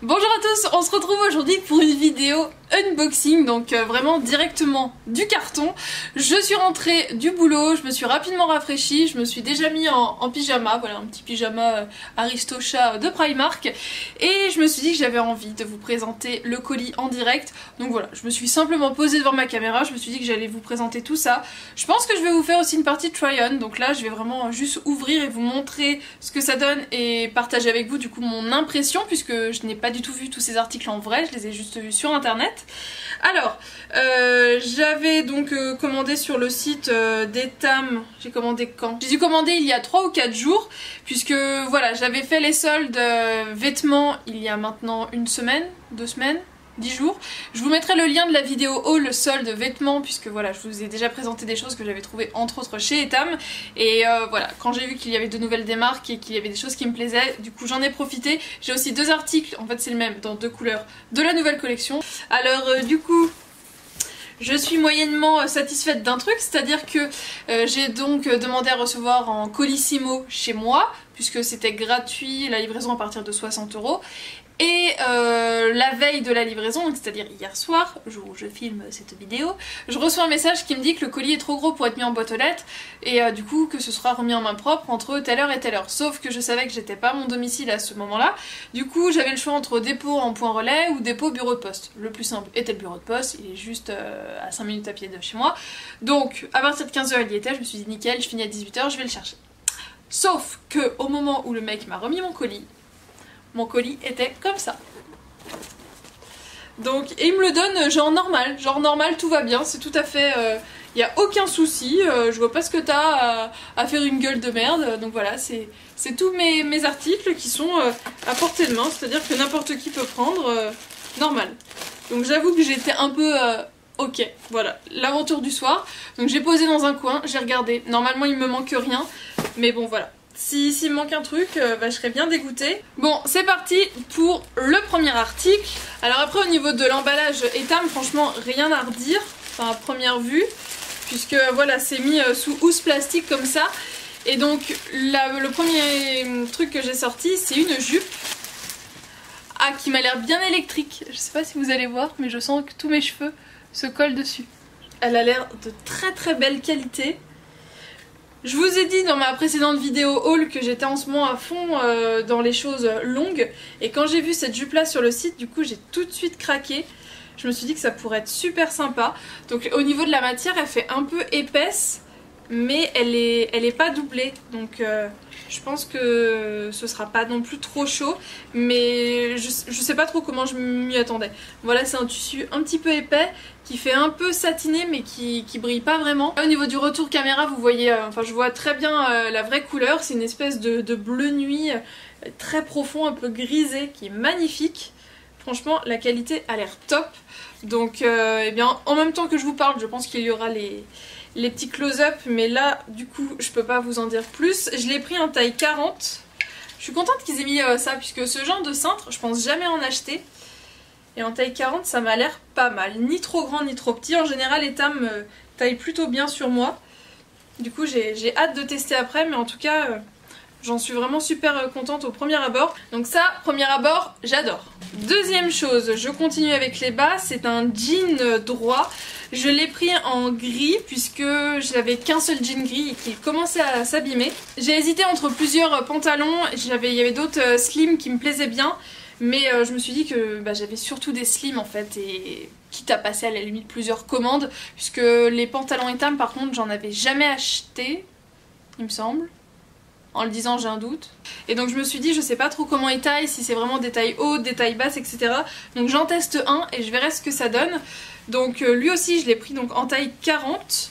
Bonjour à tous, on se retrouve aujourd'hui pour une vidéo unboxing, donc vraiment directement du carton. Je suis rentrée du boulot, je me suis rapidement rafraîchie, je me suis déjà mis en pyjama, voilà un petit pyjama Aristocha de Primark, et je me suis dit que j'avais envie de vous présenter le colis en direct. Donc voilà, je me suis simplement posée devant ma caméra, je me suis dit que j'allais vous présenter tout ça. Je pense que je vais vous faire aussi une partie de try-on, donc là je vais vraiment juste ouvrir et vous montrer ce que ça donne et partager avec vous du coup mon impression, puisque je n'ai pas du tout vu tous ces articles en vrai, je les ai juste vus sur internet. Alors, j'avais donc commandé sur le site d'Etam, j'ai commandé quand? J'ai dû commander il y a 3 ou 4 jours, puisque voilà, j'avais fait les soldes vêtements il y a maintenant une semaine, 2 semaines, 10 jours. Je vous mettrai le lien de la vidéo haul solde vêtements, puisque voilà, je vous ai déjà présenté des choses que j'avais trouvées entre autres chez Etam. Et voilà, quand j'ai vu qu'il y avait de nouvelles démarques et qu'il y avait des choses qui me plaisaient, du coup j'en ai profité. J'ai aussi 2 articles, en fait c'est le même, dans 2 couleurs, de la nouvelle collection. Alors du coup, je suis moyennement satisfaite d'un truc, c'est-à-dire que j'ai donc demandé à recevoir en colissimo chez moi, puisque c'était gratuit, la livraison à partir de 60 €. Et la veille de la livraison, c'est-à-dire hier soir, jour où je filme cette vidéo, je reçois un message qui me dit que le colis est trop gros pour être mis en boîte aux lettres et du coup que ce sera remis en main propre entre telle heure et telle heure. Sauf que je savais que j'étais pas à mon domicile à ce moment-là, du coup j'avais le choix entre dépôt en point relais ou dépôt bureau de poste. Le plus simple était le bureau de poste, il est juste à 5 minutes à pied de chez moi. Donc à partir de 15 h il y était, je me suis dit nickel, je finis à 18 h, je vais le chercher. Sauf que au moment où le mec m'a remis mon colis était comme ça. Donc, et il me le donne genre normal, tout va bien, c'est tout à fait... y a aucun souci, je vois pas ce que t'as à faire une gueule de merde, donc voilà, c'est tous mes articles qui sont à portée de main, c'est-à-dire que n'importe qui peut prendre, normal. Donc j'avoue que j'étais un peu... ok, voilà, l'aventure du soir. Donc j'ai posé dans un coin, j'ai regardé, normalement il me manque rien, mais bon voilà. S'il me manque un truc, je serais bien dégoûtée. Bon, c'est parti pour le premier article. Alors après, au niveau de l'emballage Etam, franchement, rien à redire. Enfin, à première vue. Puisque, voilà, c'est mis sous housse plastique comme ça. Et donc, le premier truc que j'ai sorti, c'est une jupe. Ah, qui m'a l'air bien électrique. Je sais pas si vous allez voir, mais je sens que tous mes cheveux se collent dessus. Elle a l'air de très très belle qualité. Je vous ai dit dans ma précédente vidéo haul que j'étais en ce moment à fond dans les choses longues, et quand j'ai vu cette jupe là sur le site, du coup j'ai tout de suite craqué. Je me suis dit que ça pourrait être super sympa. Donc au niveau de la matière, elle fait un peu épaisse, mais elle est pas doublée, donc je pense que ce sera pas non plus trop chaud, mais je sais pas trop comment je m'y attendais. Voilà, c'est un tissu un petit peu épais qui fait un peu satiné mais qui brille pas vraiment. Au niveau du retour caméra, vous voyez, enfin je vois très bien la vraie couleur, c'est une espèce de bleu nuit très profond, un peu grisé, qui est magnifique. Franchement, la qualité a l'air top. Donc eh bien, en même temps que je vous parle, je pense qu'il y aura les petits close-up, mais là du coup je peux pas vous en dire plus. Je l'ai pris en taille 40. Je suis contente qu'ils aient mis ça, puisque ce genre de cintre je pense jamais en acheter, et en taille 40 ça m'a l'air pas mal, ni trop grand ni trop petit. En général Etam me taille plutôt bien sur moi, du coup j'ai hâte de tester après, mais en tout cas j'en suis vraiment super contente au premier abord. Donc ça, premier abord, j'adore. Deuxième chose, je continue avec les bas, c'est un jean droit. Je l'ai pris en gris puisque j'avais qu'un seul jean gris et qu'il commençait à s'abîmer. J'ai hésité entre plusieurs pantalons, il y avait d'autres slim qui me plaisaient bien, mais je me suis dit que j'avais surtout des slims en fait, et quitte à passer à la limite plusieurs commandes, puisque les pantalons Etam par contre j'en avais jamais acheté, il me semble. En le disant, j'ai un doute. Et donc je me suis dit, je sais pas trop comment ils taillent, si c'est vraiment des tailles hautes, des tailles basses, etc. Donc j'en teste un et je verrai ce que ça donne. Donc lui aussi, je l'ai pris donc en taille 40.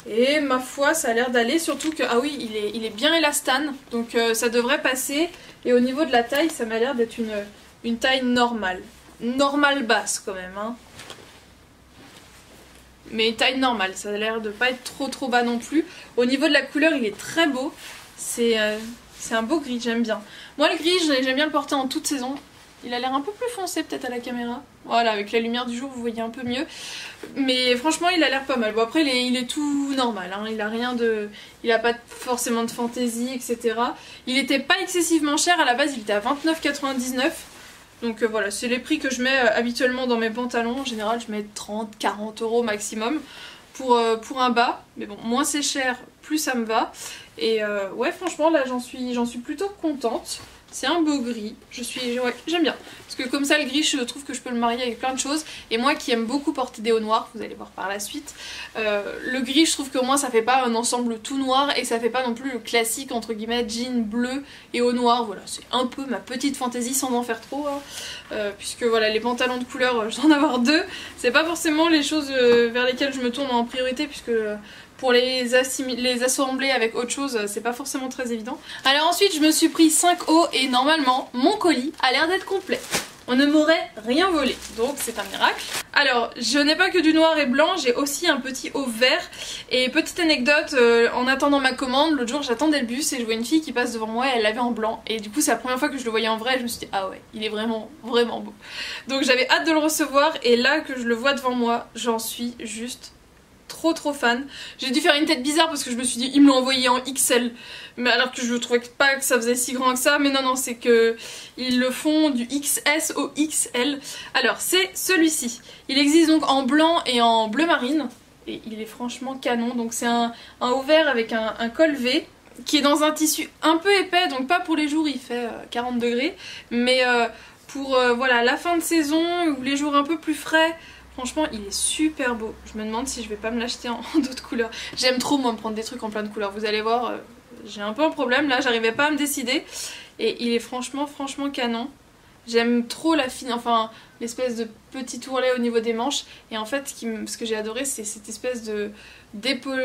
Et ma foi, ça a l'air d'aller. Surtout que, ah oui, il est bien élastane. Donc ça devrait passer. Et au niveau de la taille, ça m'a l'air d'être une taille normale. Normale basse quand même, hein. Mais taille normale, ça a l'air de pas être trop bas non plus. Au niveau de la couleur, il est très beau. C'est un beau gris, j'aime bien. Moi le gris, j'aime bien le porter en toute saison. Il a l'air un peu plus foncé peut-être à la caméra. Voilà, avec la lumière du jour vous voyez un peu mieux. Mais franchement il a l'air pas mal. Bon après il est tout normal, hein. Il a rien de... Il a pas forcément de fantaisie, etc. Il était pas excessivement cher à la base, il était à 29,99 €. Donc voilà, c'est les prix que je mets habituellement dans mes pantalons. En général je mets 30-40 € maximum pour un bas. Mais bon, moins c'est cher, plus ça me va. Et ouais, franchement là j'en suis plutôt contente. C'est un beau gris, ouais, j'aime bien. Parce que comme ça le gris, je trouve que je peux le marier avec plein de choses. Et moi qui aime beaucoup porter des hauts noirs, vous allez voir par la suite, le gris je trouve qu'au moins ça fait pas un ensemble tout noir. Et ça fait pas non plus le classique entre guillemets jean bleu et haut noir. Voilà, c'est un peu ma petite fantaisie sans en faire trop. Hein. Puisque voilà, les pantalons de couleur, je dois en avoir deux. C'est pas forcément les choses vers lesquelles je me tourne en priorité. Puisque... pour les assembler avec autre chose, c'est pas forcément très évident. Alors ensuite, je me suis pris 5 hauts et normalement, mon colis a l'air d'être complet. On ne m'aurait rien volé, donc c'est un miracle. Alors, je n'ai pas que du noir et blanc, j'ai aussi un petit haut vert. Et petite anecdote, en attendant ma commande, l'autre jour j'attendais le bus et je vois une fille qui passe devant moi et elle l'avait en blanc. Et du coup, c'est la première fois que je le voyais en vrai et je me suis dit, ah ouais, il est vraiment, vraiment beau. Donc j'avais hâte de le recevoir et là que je le vois devant moi, j'en suis juste... trop fan. J'ai dû faire une tête bizarre parce que je me suis dit il me l'a envoyé en XL, mais alors que je trouvais pas que ça faisait si grand que ça. Mais non, c'est que ils le font du XS au XL. Alors c'est celui-ci, il existe donc en blanc et en bleu marine et il est franchement canon. Donc c'est un haut vert avec un col V qui est dans un tissu un peu épais, donc pas pour les jours il fait 40 degrés, mais pour voilà, la fin de saison ou les jours un peu plus frais. Franchement, il est super beau. Je me demande si je vais pas me l'acheter en d'autres couleurs. J'aime trop, moi, me prendre des trucs en plein de couleurs. Vous allez voir, j'ai un peu un problème. Là, j'arrivais pas à me décider. Et il est franchement canon. J'aime trop la fine, enfin, l'espèce de petit ourlet au niveau des manches. Et en fait, ce que j'ai adoré, c'est cette espèce d'épaule,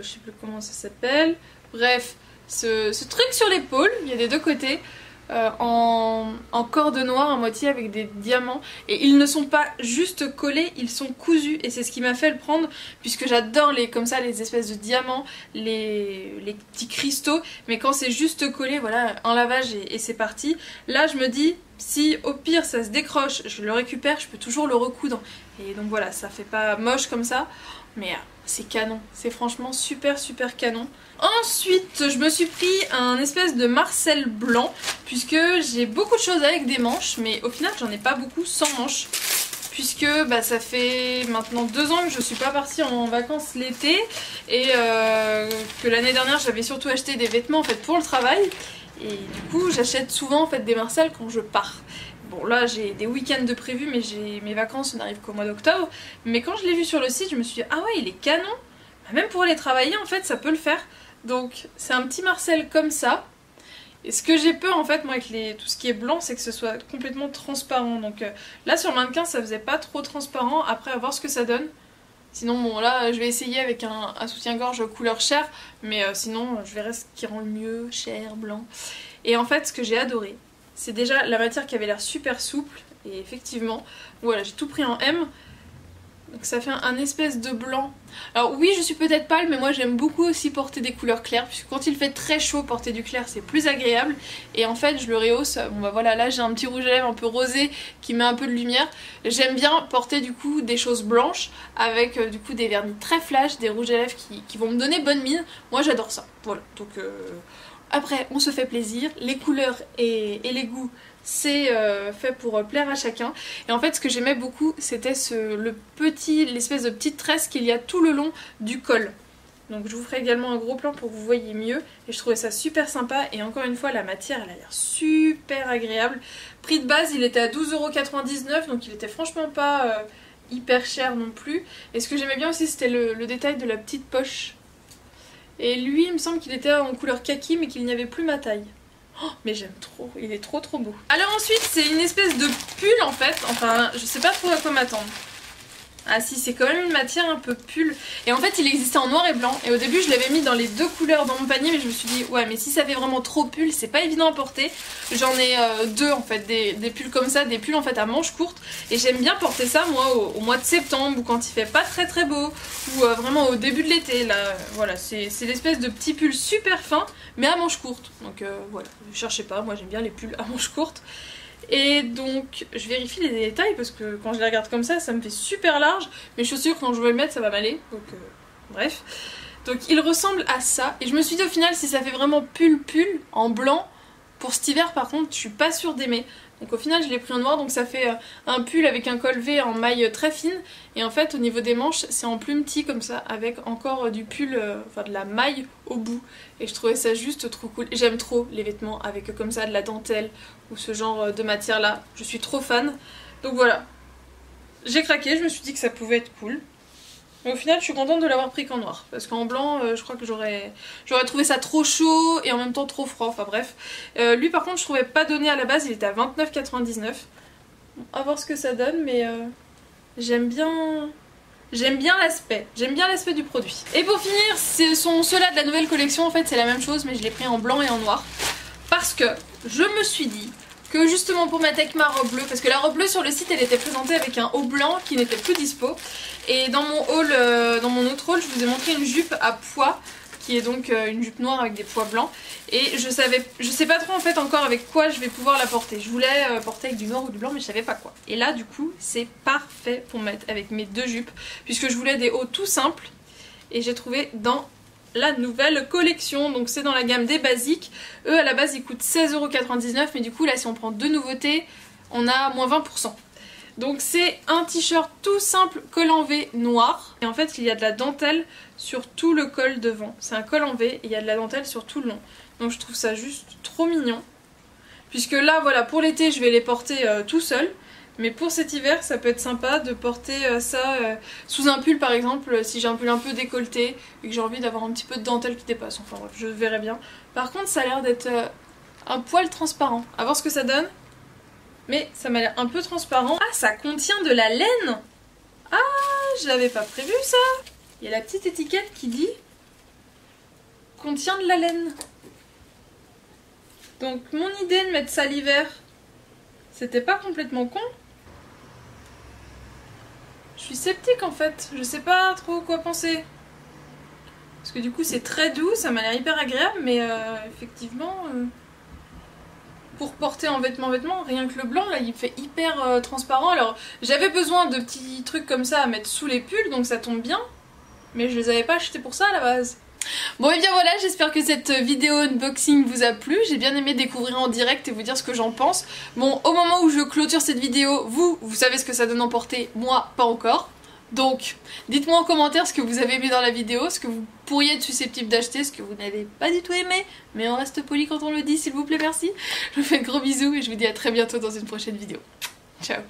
je sais plus comment ça s'appelle. Bref, ce truc sur l'épaule, il y a des deux côtés. En corde noire à moitié avec des diamants et ils ne sont pas juste collés, ils sont cousus et c'est ce qui m'a fait le prendre puisque j'adore comme ça les espèces de diamants, les petits cristaux, mais quand c'est juste collé, voilà, un lavage et c'est parti. Là je me dis si au pire ça se décroche, je le récupère, je peux toujours le recoudre et donc voilà, ça fait pas moche comme ça, mais c'est canon, c'est franchement super canon. Ensuite, je me suis pris un espèce de Marcel blanc, puisque j'ai beaucoup de choses avec des manches, mais au final j'en ai pas beaucoup sans manches. Puisque bah, ça fait maintenant 2 ans que je suis pas partie en vacances l'été, et que l'année dernière j'avais surtout acheté des vêtements en fait, pour le travail. Et du coup j'achète souvent en fait, des Marcel quand je pars. Bon là j'ai des week-ends de prévus, mais mes vacances n'arrivent qu'au mois d'octobre. Mais quand je l'ai vu sur le site, je me suis dit ah ouais, il est canon. Même pour aller travailler en fait ça peut le faire. Donc c'est un petit Marcel comme ça. Et ce que j'ai peur en fait moi avec tout ce qui est blanc, c'est que ce soit complètement transparent. Donc là sur le mannequin ça faisait pas trop transparent. Après à voir ce que ça donne. Sinon bon là je vais essayer avec un soutien-gorge couleur chair. Mais sinon je verrai ce qui rend le mieux, chair, blanc. Et en fait ce que j'ai adoré, c'est déjà la matière qui avait l'air super souple. Et effectivement, voilà, j'ai tout pris en M. Donc ça fait un espèce de blanc. Alors oui, je suis peut-être pâle, mais moi j'aime beaucoup aussi porter des couleurs claires, puisque quand il fait très chaud, porter du clair c'est plus agréable. Et en fait je le rehausse, bon bah voilà, là j'ai un petit rouge à lèvres un peu rosé qui met un peu de lumière. J'aime bien porter du coup des choses blanches avec du coup des vernis très flash, des rouges à lèvres qui vont me donner bonne mine. Moi j'adore ça, voilà. Donc après on se fait plaisir, les couleurs et les goûts c'est fait pour plaire à chacun. Et en fait ce que j'aimais beaucoup c'était l'espèce de petite tresse qu'il y a tout le long du col. Donc je vous ferai également un gros plan pour que vous voyez mieux. Et je trouvais ça super sympa. Et encore une fois la matière elle a l'air super agréable. Prix de base il était à 12,99 €, donc il était franchement pas hyper cher non plus. Et ce que j'aimais bien aussi c'était le détail de la petite poche. Et lui il me semble qu'il était en couleur kaki mais qu'il n'y avait plus ma taille. Oh, mais j'aime trop, il est trop beau. Alors ensuite c'est une espèce de pull en fait, enfin je sais pas trop à quoi m'attendre. Ah si, c'est quand même une matière un peu pull. Et en fait il existait en noir et blanc. Et au début je l'avais mis dans les deux couleurs dans mon panier, mais je me suis dit ouais mais si ça fait vraiment trop pull, c'est pas évident à porter. J'en ai deux en fait, des pulls comme ça, des pulls en fait à manches courtes. Et j'aime bien porter ça moi au mois de septembre, ou quand il fait pas très beau, ou vraiment au début de l'été. Là voilà, c'est l'espèce de petit pull super fin mais à manches courtes. Donc voilà, ne cherchez pas, moi j'aime bien les pulls à manches courtes. Et donc je vérifie les détails parce que quand je les regarde comme ça me fait super large. Mes chaussures quand je vais le mettre ça va m'aller. Donc bref. Donc il ressemble à ça. Et je me suis dit au final si ça fait vraiment pull en blanc, pour cet hiver par contre je suis pas sûre d'aimer. Donc au final je l'ai pris en noir, donc ça fait un pull avec un col V en maille très fine. Et en fait au niveau des manches c'est en plume petit comme ça, avec encore du pull, enfin de la maille au bout. Et je trouvais ça juste trop cool. J'aime trop les vêtements avec comme ça de la dentelle ou ce genre de matière là. Je suis trop fan. Donc voilà, j'ai craqué, je me suis dit que ça pouvait être cool. Mais au final je suis contente de l'avoir pris qu'en noir, parce qu'en blanc je crois que j'aurais trouvé ça trop chaud et en même temps trop froid, enfin bref. Lui par contre je trouvais pas donné à la base, il était à 29,99. Bon, à voir ce que ça donne, mais j'aime bien l'aspect, du produit. Et pour finir, ce sont ceux-là de la nouvelle collection, en fait c'est la même chose mais je l'ai pris en blanc et en noir. Parce que je me suis dit que justement pour mettre avec ma robe bleue, parce que la robe bleue sur le site elle était présentée avec un haut blanc qui n'était plus dispo. Et dans mon haul, dans mon autre haul, je vous ai montré une jupe à pois, qui est donc une jupe noire avec des pois blancs. Et je sais pas trop en fait encore avec quoi je vais pouvoir la porter. Je voulais porter avec du noir ou du blanc mais je savais pas quoi. Et là du coup c'est parfait pour mettre avec mes deux jupes, puisque je voulais des hauts tout simples. Et j'ai trouvé dans la nouvelle collection, donc c'est dans la gamme des basiques. Eux à la base ils coûtent 16,99 €, mais du coup là si on prend deux nouveautés on a moins 20%. Donc c'est un t-shirt tout simple col en V noir, et en fait il y a de la dentelle sur tout le col devant. C'est un col en V et il y a de la dentelle sur tout le long, donc je trouve ça juste trop mignon. Puisque là voilà, pour l'été je vais les porter tout seul. Mais pour cet hiver, ça peut être sympa de porter ça sous un pull par exemple, si j'ai un pull un peu décolleté et que j'ai envie d'avoir un petit peu de dentelle qui dépasse. Enfin bref, je verrai bien. Par contre, ça a l'air d'être un poil transparent. À voir ce que ça donne. Mais ça m'a l'air un peu transparent. Ah, ça contient de la laine! Ah, je l'avais pas prévu ça! Il y a la petite étiquette qui dit contient de la laine. Donc mon idée de mettre ça l'hiver, c'était pas complètement con. Je suis sceptique en fait, je sais pas trop quoi penser. Parce que du coup c'est très doux, ça m'a l'air hyper agréable, mais effectivement, pour porter en vêtements, rien que le blanc là il fait hyper transparent. Alors j'avais besoin de petits trucs comme ça à mettre sous les pulls, donc ça tombe bien. Mais je les avais pas achetés pour ça à la base. Bon et bien voilà, j'espère que cette vidéo unboxing vous a plu. J'ai bien aimé découvrir en direct et vous dire ce que j'en pense. Bon, au moment où je clôture cette vidéo, vous savez ce que ça donne en portée, moi pas encore. Donc dites-moi en commentaire ce que vous avez aimé dans la vidéo, ce que vous pourriez être susceptible d'acheter, ce que vous n'avez pas du tout aimé, mais on reste poli quand on le dit, s'il vous plaît, merci. Je vous fais de gros bisous et je vous dis à très bientôt dans une prochaine vidéo. Ciao.